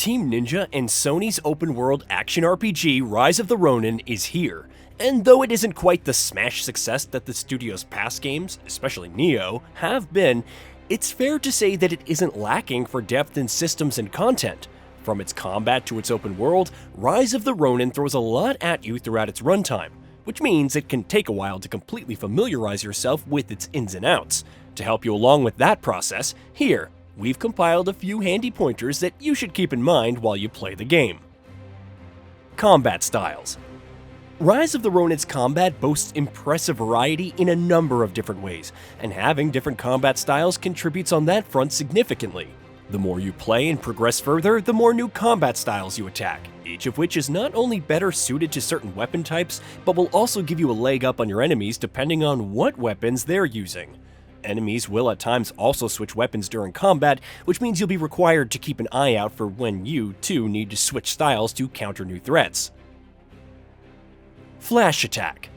Team Ninja and Sony's open-world action RPG Rise of the Ronin is here, and though it isn't quite the smash success that the studio's past games, especially Nioh, have been, it's fair to say that it isn't lacking for depth in systems and content. From its combat to its open world, Rise of the Ronin throws a lot at you throughout its runtime, which means it can take a while to completely familiarize yourself with its ins and outs. To help you along with that process, here, we've compiled a few handy pointers that you should keep in mind while you play the game. Combat styles. Rise of the Ronin's combat boasts impressive variety in a number of different ways, and having different combat styles contributes on that front significantly. The more you play and progress further, the more new combat styles you attack, each of which is not only better suited to certain weapon types, but will also give you a leg up on your enemies depending on what weapons they're using. Enemies will at times also switch weapons during combat, which means you'll be required to keep an eye out for when you, too, need to switch styles to counter new threats. Flash Attack.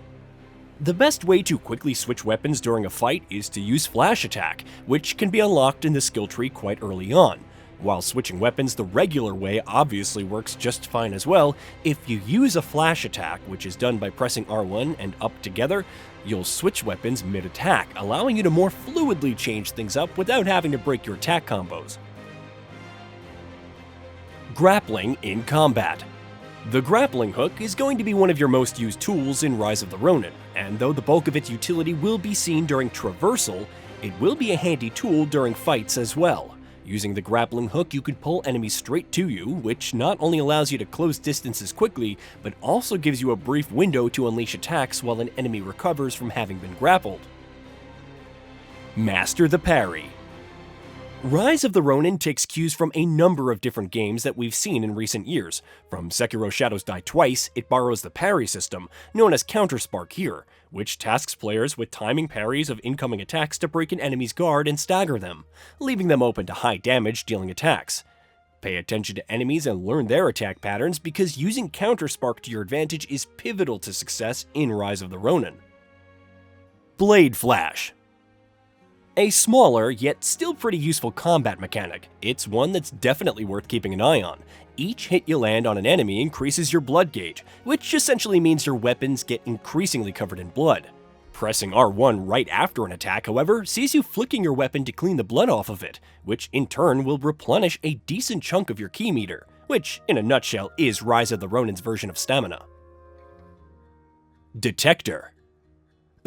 The best way to quickly switch weapons during a fight is to use Flash Attack, which can be unlocked in the skill tree quite early on. While switching weapons the regular way obviously works just fine as well, if you use a Flash Attack, which is done by pressing R1 and up together, you'll switch weapons mid-attack, allowing you to more fluidly change things up without having to break your attack combos. Grappling in combat. The grappling hook is going to be one of your most used tools in Rise of the Ronin, and though the bulk of its utility will be seen during traversal, it will be a handy tool during fights as well. Using the grappling hook, you can pull enemies straight to you, which not only allows you to close distances quickly, but also gives you a brief window to unleash attacks while an enemy recovers from having been grappled. Master the parry. Rise of the Ronin takes cues from a number of different games that we've seen in recent years. From Sekiro Shadows Die Twice, it borrows the parry system, known as Counterspark here, which tasks players with timing parries of incoming attacks to break an enemy's guard and stagger them, leaving them open to high damage dealing attacks. Pay attention to enemies and learn their attack patterns because using Counterspark to your advantage is pivotal to success in Rise of the Ronin. Blade Flash. A smaller, yet still pretty useful combat mechanic. It's one that's definitely worth keeping an eye on. Each hit you land on an enemy increases your blood gauge, which essentially means your weapons get increasingly covered in blood. Pressing R1 right after an attack, however, sees you flicking your weapon to clean the blood off of it, which in turn will replenish a decent chunk of your ki meter, which, in a nutshell, is Rise of the Ronin's version of stamina. Detector.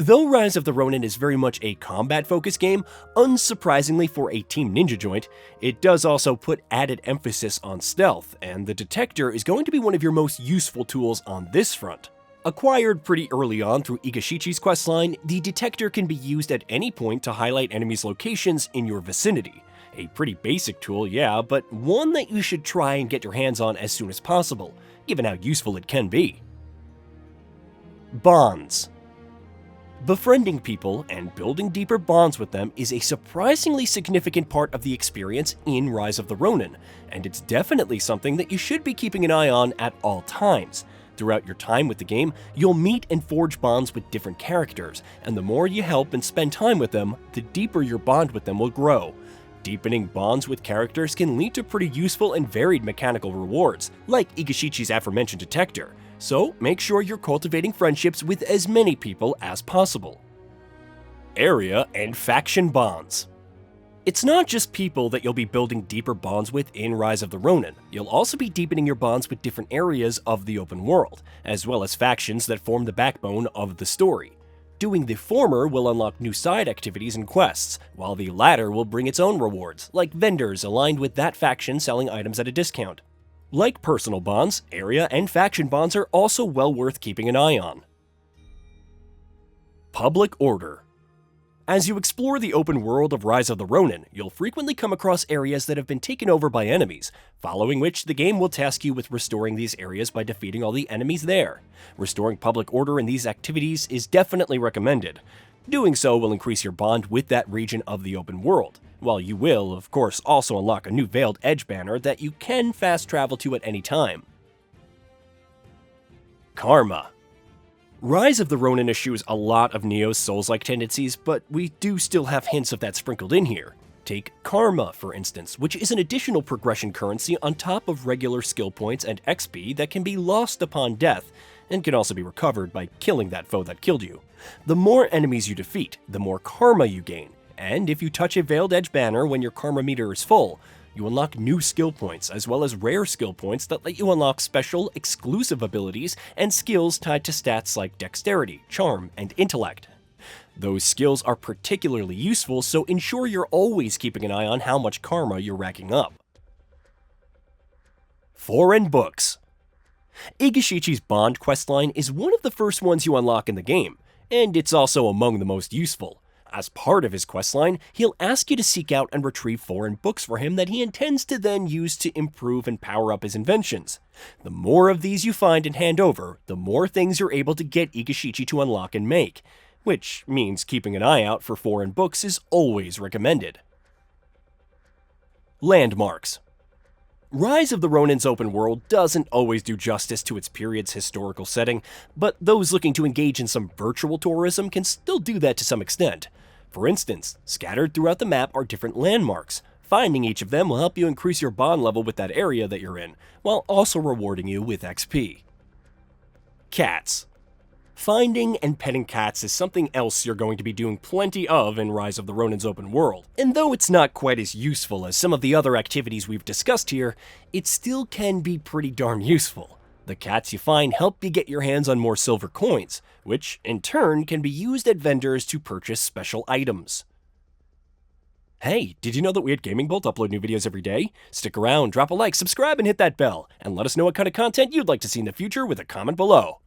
Though Rise of the Ronin is very much a combat-focused game, unsurprisingly for a Team Ninja joint, it does also put added emphasis on stealth, and the Detector is going to be one of your most useful tools on this front. Acquired pretty early on through Igashichi's questline, the Detector can be used at any point to highlight enemies' locations in your vicinity. A pretty basic tool, yeah, but one that you should try and get your hands on as soon as possible, given how useful it can be. Bonds. Befriending people and building deeper bonds with them is a surprisingly significant part of the experience in Rise of the Ronin, and it's definitely something that you should be keeping an eye on at all times. Throughout your time with the game, you'll meet and forge bonds with different characters, and the more you help and spend time with them, the deeper your bond with them will grow. Deepening bonds with characters can lead to pretty useful and varied mechanical rewards, like Igashichi's aforementioned Detector, so make sure you're cultivating friendships with as many people as possible. Area and faction bonds. It's not just people that you'll be building deeper bonds with in Rise of the Ronin, you'll also be deepening your bonds with different areas of the open world, as well as factions that form the backbone of the story. Doing the former will unlock new side activities and quests, while the latter will bring its own rewards, like vendors aligned with that faction selling items at a discount. Like personal bonds, area and faction bonds are also well worth keeping an eye on. Public Order. As you explore the open world of Rise of the Ronin, you'll frequently come across areas that have been taken over by enemies, following which the game will task you with restoring these areas by defeating all the enemies there. Restoring public order in these activities is definitely recommended. Doing so will increase your bond with that region of the open world, while you will, of course, also unlock a new Veiled Edge banner that you can fast travel to at any time. Karma. Rise of the Ronin eschews a lot of Nioh's Souls-like tendencies, but we do still have hints of that sprinkled in here. Take Karma, for instance, which is an additional progression currency on top of regular skill points and XP that can be lost upon death, and can also be recovered by killing that foe that killed you. The more enemies you defeat, the more Karma you gain, and if you touch a Veiled Edge banner when your Karma meter is full, you unlock new skill points as well as rare skill points that let you unlock special, exclusive abilities and skills tied to stats like Dexterity, Charm, and Intellect. Those skills are particularly useful, so ensure you're always keeping an eye on how much Karma you're racking up. Foreign Books. Igashichi's Bond questline is one of the first ones you unlock in the game, and it's also among the most useful. As part of his questline, he'll ask you to seek out and retrieve foreign books for him that he intends to then use to improve and power up his inventions. The more of these you find and hand over, the more things you're able to get Igashichi to unlock and make, which means keeping an eye out for foreign books is always recommended. Landmarks. Rise of the Ronin's open world doesn't always do justice to its period's historical setting, but those looking to engage in some virtual tourism can still do that to some extent. For instance, scattered throughout the map are different landmarks. Finding each of them will help you increase your bond level with that area that you're in, while also rewarding you with XP. Cats. Finding and petting cats is something else you're going to be doing plenty of in Rise of the Ronin's open world, and though it's not quite as useful as some of the other activities we've discussed here, it still can be pretty darn useful. The cats you find help you get your hands on more silver coins, which in turn can be used at vendors to purchase special items. Hey, did you know that we at GamingBolt upload new videos every day? Stick around, drop a like, subscribe, and hit that bell, and let us know what kind of content you'd like to see in the future with a comment below.